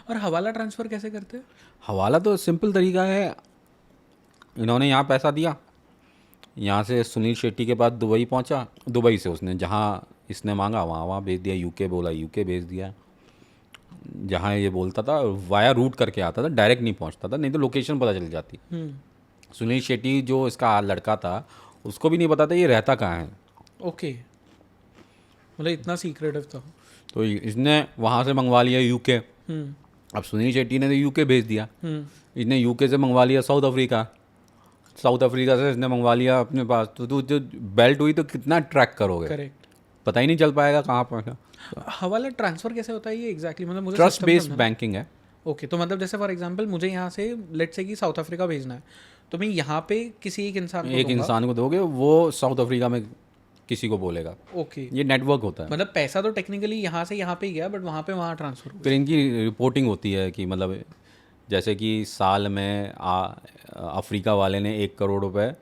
और हवाला ट्रांसफ़र कैसे करते हैं?
हवाला तो सिंपल तरीका है, इन्होंने यहाँ पैसा दिया, यहाँ से सुनील शेट्टी के पास दुबई पहुँचा, दुबई से उसने जहाँ इसने मांगा वहाँ भेज दिया, यूके बोला यूके भेज दिया, जहाँ ये बोलता था वाया रूट करके आता था, डायरेक्ट नहीं पहुँचता था, नहीं तो लोकेशन पता चल जाती। सुनील शेट्टी जो इसका लड़का था उसको भी नहीं पता था ये रहता कहाँ है।
ओके, मतलब इतना सीक्रेटिव था।
तो इसने वहाँ से मंगवा लिया यूके। अब सुनील शेट्टी ने तो यूके भेज दिया, इसने यूके से मंगवा लिया साउथ अफ्रीका, साउथ अफ्रीका से इसने मंगवा लिया अपने पास। तो जो बेल्ट हुई तो कितना ट्रैक करोगे?
करेक्ट।
पता ही नहीं चल पाएगा कहाँ पहुँचा।
हवाला ट्रांसफ़र कैसे होता है ये एग्जैक्टली? मतलब मुझे
ट्रस्ट
system
बेस्ड
समझना।
बैंकिंग है।
ओके, तो मतलब जैसे फॉर एग्जांपल मुझे यहाँ से लेट से कि साउथ अफ्रीका भेजना है, तो मैं यहाँ पे किसी एक इंसान को
एक
दूंगा।
इंसान को दोगे, वो साउथ अफ्रीका में किसी को बोलेगा।
ओके,
ये नेटवर्क होता है।
मतलब पैसा तो टेक्निकली यहाँ से यहाँ पे ही गया बट वहाँ पे वहाँ ट्रांसफ़र हुआ।
फिर इनकी रिपोर्टिंग होती है कि मतलब जैसे कि साल में अफ्रीका वाले ने 1 करोड़ रुपए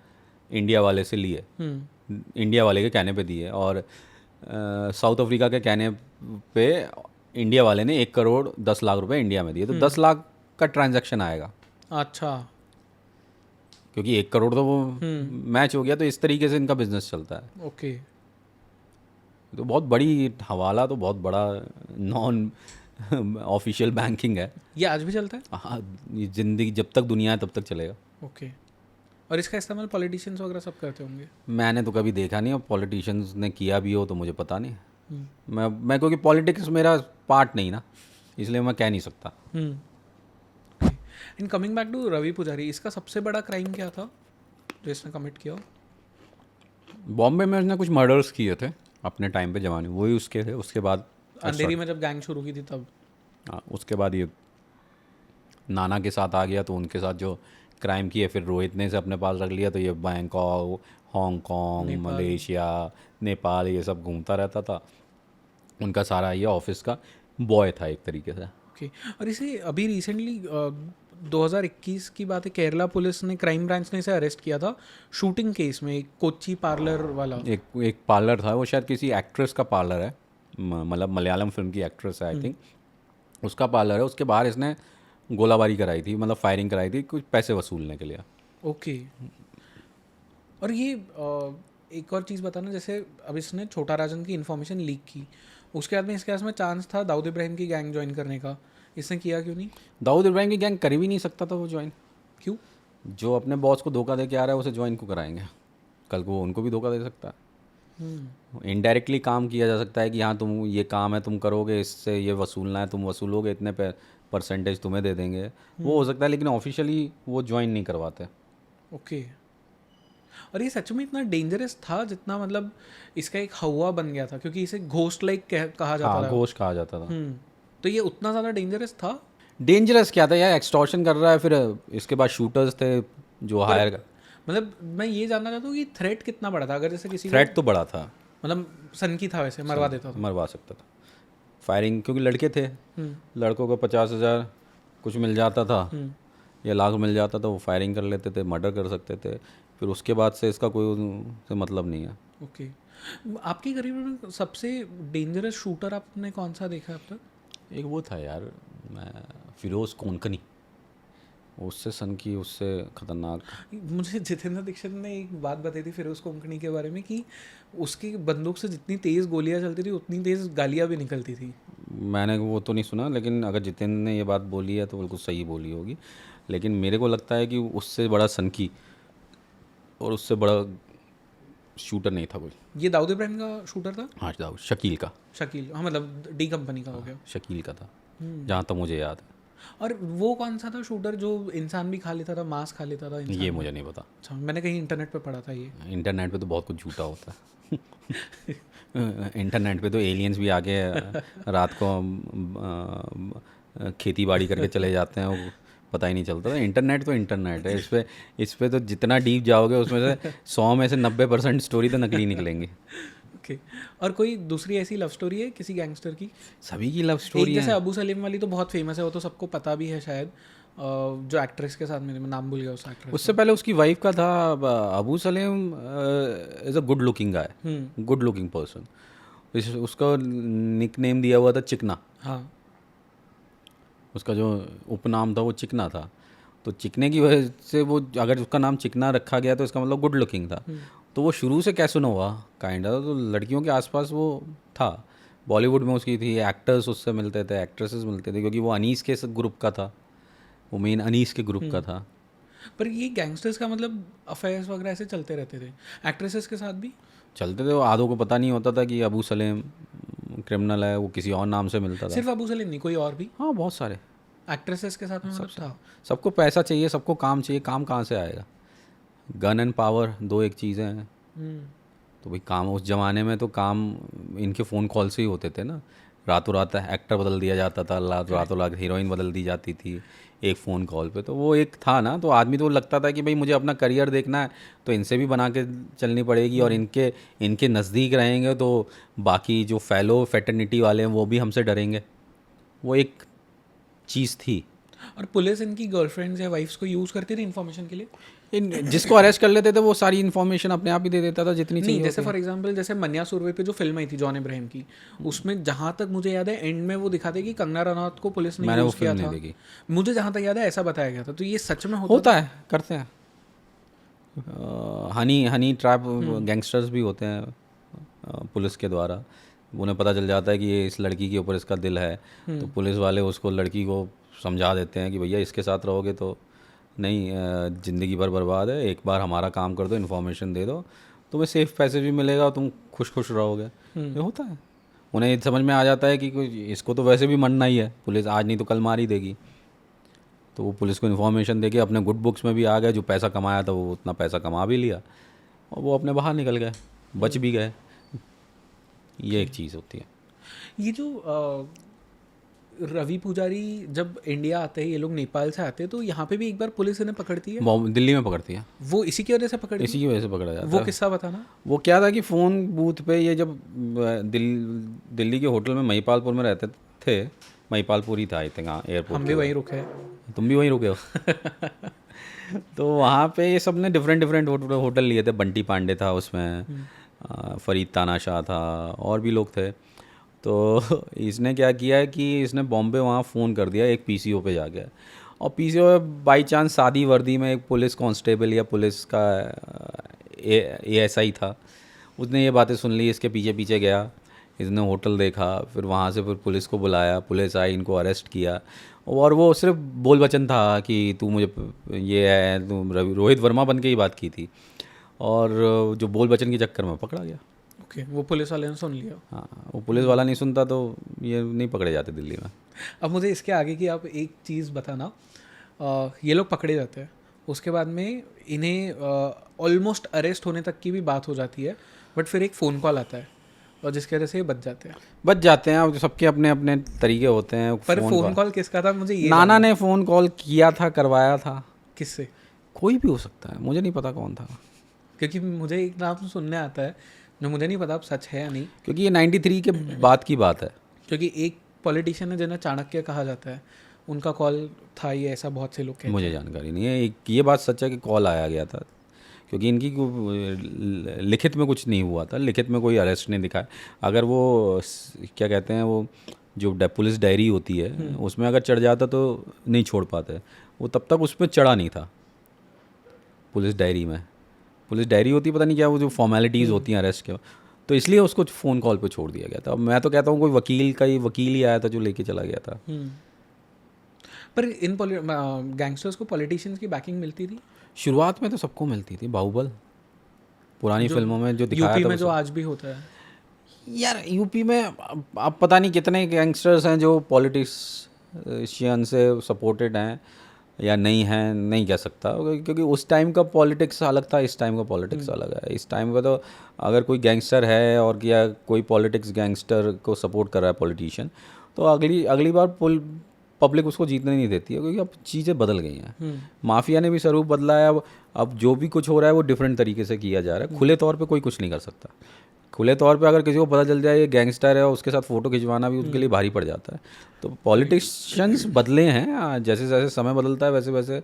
इंडिया वाले से लिए, इंडिया वाले के कहने पे दिए, और साउथ अफ्रीका के कहने पे इंडिया वाले ने 1 करोड़ 10 लाख रुपए इंडिया में दिए, तो 10 लाख का ट्रांजैक्शन आएगा।
अच्छा,
क्योंकि 1 करोड़ तो वो मैच हो गया। तो इस तरीके से इनका बिजनेस चलता है।
ओके।
तो बहुत बड़ी हवाला तो बहुत बड़ा नॉन ऑफिशियल बैंकिंग है।
ये आज भी चलता है?
हाँ, ये जिंदगी जब तक दुनिया है तब तक चलेगा।
ओके। और इसका इस्तेमाल पॉलिटिशियंस वगैरह सब करते होंगे?
मैंने तो कभी देखा नहीं, और पॉलिटिशियंस ने किया भी हो तो मुझे पता नहीं। मैं क्योंकि पॉलिटिक्स मेरा पार्ट नहीं ना, इसलिए मैं कह नहीं सकता।
In coming back to Ravi Pujari, इसका सबसे बड़ा क्राइम क्या था जो इसने कमिट किया?
बॉम्बे में उसने कुछ मर्डर्स किए थे अपने टाइम पे, जमाने वही उसके थे। उसके बाद
अंधेरी में जब गैंग शुरू की थी तब?
हाँ, उसके बाद ये नाना के साथ आ गया, तो उनके साथ जो क्राइम किए, फिर रोहित ने इसे अपने पास रख लिया, तो ये बैंकॉक, हांगकांग, मलेशिया, नेपाल ये सब घूमता रहता था। उनका सारा ये ऑफिस का बॉय था एक तरीके से।
ओके। और इसे अभी रिसेंटली 2021 की बात है, केरला पुलिस ने, क्राइम ब्रांच ने इसे अरेस्ट किया था शूटिंग केस में, एक कोच्चि पार्लर वाला।
एक पार्लर था, वो शायद किसी एक्ट्रेस का पार्लर है, मतलब मलयालम फिल्म की एक्ट्रेस है आई थिंक, उसका पार्लर है। उसके बाहर इसने गोलाबारी कराई थी, मतलब फायरिंग कराई थी कुछ पैसे वसूलने के लिए।
ओके। और ये एक और चीज़ बताना, जैसे अब इसने छोटा राजन की इन्फॉर्मेशन लीक की, उसके बाद में इसके पास में चांस था दाऊद इब्राहिम की गैंग ज्वाइन करने का, इसने किया क्यों नहीं?
दाऊद इब्राहिम की गैंग कर भी नहीं सकता था वो ज्वाइन।
क्यों?
जो अपने बॉस को धोखा दे के आ रहा है उसे ज्वाइन को कराएंगे, कल को वो उनको भी धोखा दे सकता है। इनडायरेक्टली काम किया जा सकता है कि हाँ तुम ये काम है तुम करोगे, इससे ये वसूलना है तुम वसूलोगे, इतने परसेंटेज तुम्हें दे देंगे, वो हो सकता है, लेकिन ऑफिशियली वो ज्वाइन नहीं करवाते।
ओके। और ये सच में इतना डेंजरस था जितना मतलब इसका एक हवा बन गया था, क्योंकि इसे घोस्ट लाइक कहा जाता
हाँ,
था।
घोष कहा जाता था।
तो ये उतना ज़्यादा डेंजरस था?
डेंजरस क्या था यार, एक्सटॉर्शन कर रहा है, फिर इसके बाद शूटर्स थे जो हायर कर।
मतलब मैं ये जानना चाहता हूँ कि थ्रेट कितना बड़ा था, अगर जैसे किसी को
थ्रेट तो बड़ा था,
मतलब सनकी था वैसे मरवा देता था।
मरवा सकता था। फायरिंग क्योंकि लड़के थे, लड़कों को 50,000 कुछ मिल जाता था या लाख मिल जाता था, वो फायरिंग कर लेते थे, मर्डर कर सकते थे। फिर उसके बाद से इसका कोई से मतलब नहीं है।
ओके, आपकी करियर में सबसे डेंजरस शूटर आपने कौन सा देखा अब तक?
एक वो था यार, मैं फिरोज़ कोंकणी, उससे सन की, उससे खतरनाक।
मुझे जितेंद्र दीक्षित ने एक बात बताई थी फिरोज कोंकणी के बारे में कि उसकी बंदूक से जितनी तेज़ गोलियां चलती थी उतनी तेज़ गालियां भी निकलती थी।
मैंने वो तो नहीं सुना, लेकिन अगर जितेंद्र ने ये बात बोली है तो बिल्कुल सही बोली होगी। लेकिन मेरे को लगता है कि उससे बड़ा सनकी और उससे बड़ा शूटर नहीं था कोई।
ये दाऊद इब्राहिम का शूटर था?
हाँ दाऊद, शकील का।
शकील, हाँ मतलब डी कंपनी का हो गया।
शकील का था जहाँ तक मुझे याद है।
और वो कौन सा था शूटर जो इंसान भी खा लेता था, मांस खा लेता था इंसान?
ये मुझे नहीं पता,
अच्छा, मैंने कहीं इंटरनेट पे पढ़ा था ये।
इंटरनेट पे तो बहुत कुछ झूठा होता है। इंटरनेट पे तो एलियंस भी आके रात को खेती बाड़ी करके चले जाते हैं, वो पता ही नहीं चलता था। इंटरनेट तो इंटरनेट है, इस पे तो जितना डीप जाओगे उसमें से 100 में से 90% स्टोरी तो नकली निकलेंगी।
ओके, और कोई दूसरी ऐसी लव स्टोरी है किसी गैंगस्टर की?
सभी की लव
एक
स्टोरी
जैसे
है।
अबू सलीम वाली तो बहुत फेमस है, वो तो सबको पता भी है शायद, जो एक्ट्रेस के साथ, मैं नाम भूल गया उस एक्ट्रेस।
उससे पहले उसकी वाइफ का था। Abu Salim is a good looking guy, good looking person. उसका निक नेम दिया हुआ था चिकना।
हाँ,
उसका जो उपनाम था वो चिकना था। तो चिकने की वजह से वो, अगर उसका नाम चिकना रखा गया तो इसका मतलब गुड लुकिंग था। तो वो शुरू से कैसे हुआ काइंड ऑफ, तो लड़कियों के आसपास वो था। बॉलीवुड में उसकी थी, एक्टर्स उससे मिलते थे, एक्ट्रेसेस मिलते थे, क्योंकि वो अनीस के ग्रुप का था, वो मेन अनीस के ग्रुप का था।
पर ये गैंगस्टर्स का मतलब अफेयर्स वगैरह ऐसे चलते रहते थे एक्ट्रेसेस के साथ भी?
चलते थे। वो आधों को पता नहीं होता था कि अबू सलीम क्रिमिनल है, वो किसी और नाम से मिलता था।
सिर्फ अबू सलीम नहीं, कोई और भी
हाँ बहुत सारे।
एक्ट्रेसेस के साथ में मतलब था?
सबको पैसा चाहिए, सबको काम चाहिए, काम कहाँ से आएगा? गन एंड पावर दो एक चीज़ें हैं। तो भाई काम उस ज़माने में तो काम इनके फ़ोन कॉल से ही होते थे ना। रातों रात एक्टर बदल दिया जाता था, रातों रात हीरोइन बदल दी जाती थी एक फ़ोन कॉल पे। तो वो एक था ना, तो आदमी तो लगता था कि भाई मुझे अपना करियर देखना है तो इनसे भी बना के चलनी पड़ेगी, और इनके नज़दीक रहेंगे तो बाकी जो फेलो फेटर्निटी वाले हैं वो भी हमसे डरेंगे। वो एक चीज़ थी।
और पुलिस इनकी गर्लफ्रेंड्स या वाइफ्स को यूज़ करती थी इन्फॉर्मेशन के लिए?
जिसको अरेस्ट कर लेते थे वो सारी इन्फॉर्मेशन अपने आप ही दे देता था जितनी
नहीं,
चाहिए
जैसे
होती।
फॉर एग्जांपल जैसे मन्या सुरवे पे जो फिल्म आई थी जॉन इब्राहिम की, उसमें जहाँ तक मुझे याद है एंड में वो दिखाते कि कंगना रनौत को पुलिस ने
मैंने वो
यूज़ किया
फिल्म
था।
नहीं देखी।
मुझे जहाँ तक याद है ऐसा बताया गया था, तो ये सच में
होता है, करते हैं। हनी ट्रैप गैंगस्टर्स भी होते हैं पुलिस के द्वारा। उन्हें पता चल जाता है कि ये इस लड़की के ऊपर इसका दिल है, तो पुलिस वाले उसको, लड़की को समझा देते हैं कि भैया इसके साथ रहोगे तो नहीं, ज़िंदगी भर बर्बाद है, एक बार हमारा काम कर दो, इन्फॉर्मेशन दे दो, तुम्हें सेफ पैसे भी मिलेगा, तुम खुश खुश रहोगे। ये होता है। उन्हें ये समझ में आ जाता है कि इसको तो वैसे भी मरना ही है, पुलिस आज नहीं तो कल मार ही देगी। तो वो पुलिस को इन्फॉर्मेशन देके अपने गुड बुक्स में भी आ गए, जो पैसा कमाया था वो उतना पैसा कमा भी लिया और वो अपने बाहर निकल गए, बच भी गए। ये एक चीज़ होती है।
ये जो रवि पुजारी जब इंडिया आते हैं, ये लोग नेपाल से आते हैं, तो यहाँ पे भी एक बार पुलिस इन्हें पकड़ती है।
दिल्ली में पकड़ती है।
वो इसी की वजह से पकड़ी?
इसी की वजह से पकड़ा जाता
वो
है।
किस्सा बताना।
वो क्या था कि फ़ोन बूथ पे ये जब दिल्ली के होटल में महिपालपुर में रहते थे, महिपालपुर ही था आई थिंक, हाँ एयरपोर्ट।
हम भी वहीं रुके हैं।
तुम भी वहीं रुके हो। तो वहाँ पे ये सब ने डिफरेंट होटल लिए थे। बंटी पांडे था उसमें, फरीद तानाशाह था, और भी लोग थे। तो इसने क्या किया है कि इसने बॉम्बे वहाँ फ़ोन कर दिया एक पीसीओ पे जाके, और पीसीओ बाई चांस सादी वर्दी में एक पुलिस कांस्टेबल या पुलिस का एएसआई था। उसने ये बातें सुन ली, इसके पीछे पीछे गया, इसने होटल देखा, फिर वहाँ से फिर पुलिस को बुलाया, पुलिस आई, इनको अरेस्ट किया। और वो सिर्फ बोल वचन था कि तू मुझे ये है, तू रोहित वर्मा बन के ही बात की थी, और जो बोल वचन के चक्कर में पकड़ा गया।
ओके, वो पुलिस वाले ने सुन लिया।
हाँ, वो पुलिस वाला नहीं सुनता तो ये नहीं पकड़े जाते दिल्ली में।
अब मुझे इसके आगे की आप एक चीज़ बताना। ये लोग पकड़े जाते हैं, उसके बाद में इन्हें ऑलमोस्ट अरेस्ट होने तक की भी बात हो जाती है, बट फिर एक फ़ोन कॉल आता है और जिसकी वजह से ये बच जाते हैं।
बच जाते हैं। अब सबके अपने अपने तरीके होते हैं।
पर फ़ोन कॉल किसका था मुझे ये
नाना
जानना
ने फ़ोन कॉल किया था, करवाया था।
है। किससे?
कोई भी हो सकता है, मुझे नहीं पता कौन था,
क्योंकि मुझे एक नाम सुनने आता है जो मुझे नहीं पता अब सच है या नहीं।
क्योंकि ये 93 के बाद की बात है।
क्योंकि एक पॉलिटिशियन है जिन्हें चाणक्य कहा जाता है, उनका कॉल था ये, ऐसा बहुत से लोग कहते
मुझे
हैं।
जानकारी नहीं है। एक ये बात सच है कि कॉल आया गया था, क्योंकि इनकी लिखित में कुछ नहीं हुआ था, लिखित में कोई अरेस्ट नहीं दिखा है। अगर वो क्या कहते हैं, वो जो पुलिस डायरी होती है उसमें अगर चढ़ जाता तो नहीं छोड़ पाते। वो तब तक उसमें चढ़ा नहीं था। पुलिस डायरी में, पुलिस डायरी होती है, पता नहीं क्या वो जो फॉर्मेलिटीज़ होती हैं अरेस्ट के, तो इसलिए उसको फ़ोन कॉल पे छोड़ दिया गया था। अब मैं तो कहता हूँ कोई वकील ही आया था जो लेके चला गया था।
पर इन गैंगस्टर्स को पॉलिटिशियंस की बैकिंग मिलती थी
शुरुआत में तो सबको मिलती थी। बाहुबल पुरानी फिल्मों में जो दिखाया
यूपी
था
में, जो
वो
आज भी होता है।
यार यूपी में अब पता नहीं कितने गैंगस्टर्स हैं जो पॉलिटिशियन से सपोर्टेड हैं या नहीं हैं, नहीं कह सकता, क्योंकि उस टाइम का पॉलिटिक्स अलग था, इस टाइम का पॉलिटिक्स अलग है। इस टाइम का तो अगर कोई गैंगस्टर है और या कोई पॉलिटिक्स गैंगस्टर को सपोर्ट कर रहा है पॉलिटिशियन, तो अगली अगली बार पब्लिक उसको जीतने नहीं देती है, क्योंकि अब चीज़ें बदल गई हैं। माफिया ने भी स्वरूप बदला है। अब जो भी कुछ हो रहा है वो डिफरेंट तरीके से किया जा रहा है। खुले तौर पे कोई कुछ नहीं कर सकता। खुले तौर पे अगर किसी को पता चल जाए ये गैंगस्टर है और उसके साथ फ़ोटो खिंचवाना भी उनके लिए भारी पड़ जाता है। तो पॉलिटिशियंस बदले हैं, जैसे जैसे समय बदलता है वैसे वैसे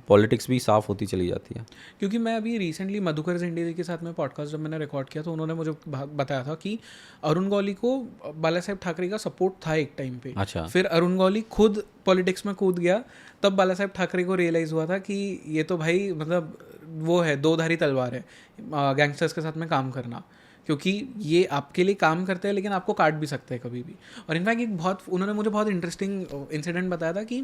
पॉलिटिक्स भी साफ़ होती चली जाती है।
क्योंकि मैं अभी रिसेंटली मधुकर जिंडे जी के साथ में पॉडकास्ट जब मैंने रिकॉर्ड किया तो उन्होंने मुझे बताया था कि अरुण गौली को बाला साहेब ठाकरे का सपोर्ट था एक टाइम पे।
अच्छा।
फिर अरुण गौली खुद पॉलिटिक्स में कूद गया, तब बाला साहेब ठाकरे को रियलाइज़ हुआ था कि ये तो भाई मतलब वो है, दो धारी तलवार है गैंगस्टर्स के साथ में काम करना, क्योंकि ये आपके लिए काम करते हैं लेकिन आपको काट भी सकते हैं कभी भी। और इनफैक्ट उन्होंने मुझे बहुत इंटरेस्टिंग इंसिडेंट बताया था कि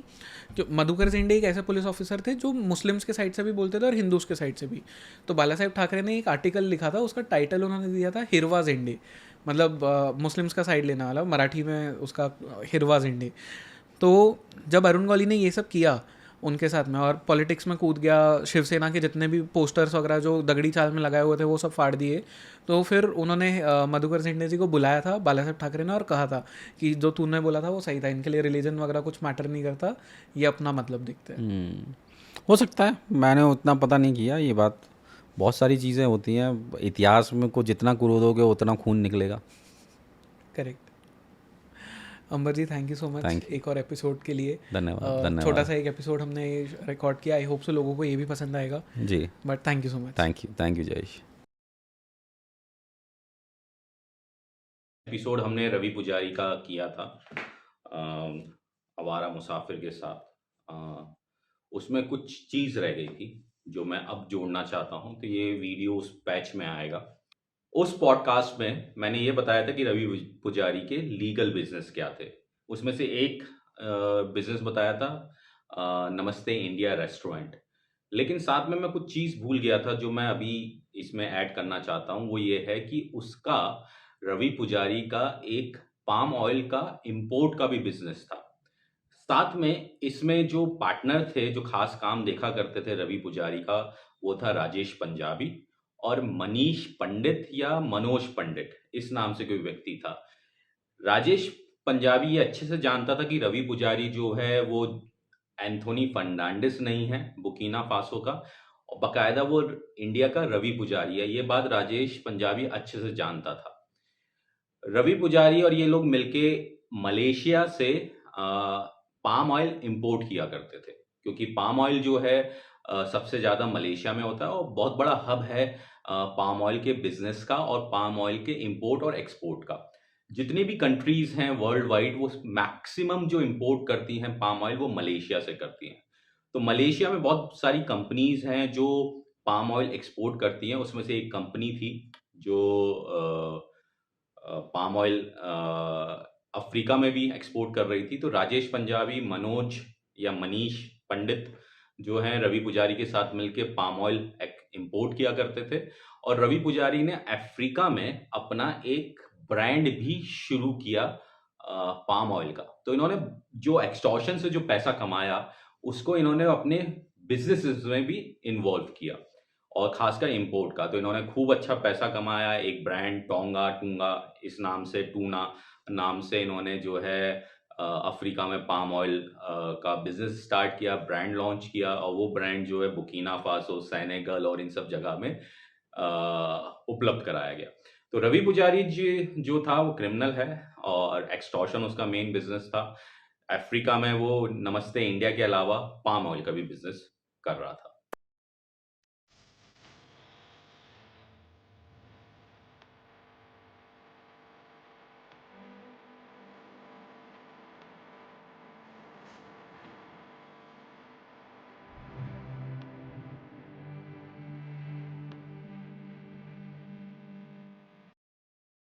जो मधुकर जिंडे एक ऐसे पुलिस ऑफिसर थे जो मुस्लिम्स के साइड से भी बोलते थे और हिंदूज़ के साइड से भी। तो बाला साहेब ठाकरे ने एक आर्टिकल लिखा था, उसका टाइटल उन्होंने दिया था हिरवा जिंडे, मतलब मुस्लिम्स का साइड लेने वाला, मराठी में उसका हिरवा जिंडे। तो जब अरुण गौली ने ये सब किया उनके साथ में और पॉलिटिक्स में कूद गया, शिवसेना के जितने भी पोस्टर्स वगैरह जो दगड़ी चाल में लगाए हुए थे वो सब फाड़ दिए, तो फिर उन्होंने मधुकर जिंडे जी को बुलाया था बाला साहेब ठाकरे ने और कहा था कि जो तूने बोला था वो सही था, इनके लिए रिलीजन वगैरह कुछ मैटर नहीं करता, ये अपना मतलब दिखते हैं।
हो सकता है, मैंने उतना पता नहीं किया ये बात। बहुत सारी चीज़ें होती हैं इतिहास में, को जितना कुरोदोगे उतना खून निकलेगा।
Correct. Ambar ji, thank you so much
Thank
एक और एपिसोड के लिए।
धन्यवाद। धन्यवाद
छोटा सा एक एपिसोड हमने रिकॉर्ड किया, आई होप सो लोगों को ये भी पसंद आएगा,
जी।
But thank you so much.
Thank you Jayesh.
Episode हमने रवि पुजारी का किया था आवारा मुसाफिर के साथ। उसमें कुछ चीज़ रह गई थी जो मैं अब जोड़ना चाहता हूं, तो ये वीडियो उस पैच में आएगा। उस पॉडकास्ट में मैंने ये बताया था कि रवि पुजारी के लीगल बिजनेस क्या थे। उसमें से एक बिजनेस बताया था नमस्ते इंडिया रेस्टोरेंट, लेकिन साथ में मैं कुछ चीज़ भूल गया था जो मैं अभी इसमें ऐड करना चाहता हूँ। वो ये है कि उसका, रवि पुजारी का, एक पाम ऑयल का इंपोर्ट का भी बिजनेस था। साथ में इसमें जो पार्टनर थे, जो खास काम देखा करते थे रवि पुजारी का, वो था राजेश पंजाबी और मनीष पंडित या मनोज पंडित, इस नाम से कोई व्यक्ति था। राजेश पंजाबी ये अच्छे से जानता था कि रवि पुजारी जो है वो एंथोनी फर्नांडिस नहीं है बुकीना फासो का, और बाकायदा वो इंडिया का रवि पुजारी है। ये बात राजेश पंजाबी अच्छे से जानता था। रवि पुजारी और ये लोग मिलके मलेशिया से पाम ऑयल इंपोर्ट किया करते थे, क्योंकि पाम ऑयल जो है सबसे ज़्यादा मलेशिया में होता है और बहुत बड़ा हब है पाम ऑयल के बिजनेस का और पाम ऑयल के इंपोर्ट और एक्सपोर्ट का। जितनी भी कंट्रीज हैं वर्ल्ड वाइड, वो मैक्सिमम जो इंपोर्ट करती हैं पाम ऑयल वो मलेशिया से करती हैं। तो मलेशिया में बहुत सारी कंपनीज हैं जो पाम ऑयल एक्सपोर्ट करती हैं। उसमें से एक कंपनी थी जो पाम ऑयल अफ्रीका में भी एक्सपोर्ट कर रही थी। तो राजेश पंजाबी, मनोज या मनीष पंडित जो हैं रवि पुजारी के साथ मिलके पाम ऑयल इंपोर्ट किया करते थे। और रवि पुजारी ने अफ्रीका में अपना एक ब्रांड भी शुरू किया पाम ऑयल का। तो इन्होंने जो एक्सटॉर्शन से जो पैसा कमाया उसको इन्होंने अपने बिजनेसेस में भी इन्वॉल्व किया। और खासकर इंपोर्ट का। तो इन्होंने खूब अच्छा पैसा कमाया। एक ब्रांड टोंगा टूंगा इस नाम से, टूना नाम से इन्होंने जो है अफ्रीका में पाम ऑयल का बिजनेस स्टार्ट किया, ब्रांड लॉन्च किया, और वो ब्रांड जो है बुकीना फासो, सेनेगल और इन सब जगह में उपलब्ध कराया गया। तो रवि पुजारी जी जो था वो क्रिमिनल है और एक्सटॉर्शन उसका मेन बिजनेस था। अफ्रीका में वो नमस्ते इंडिया के अलावा पाम ऑयल का भी बिजनेस कर रहा था।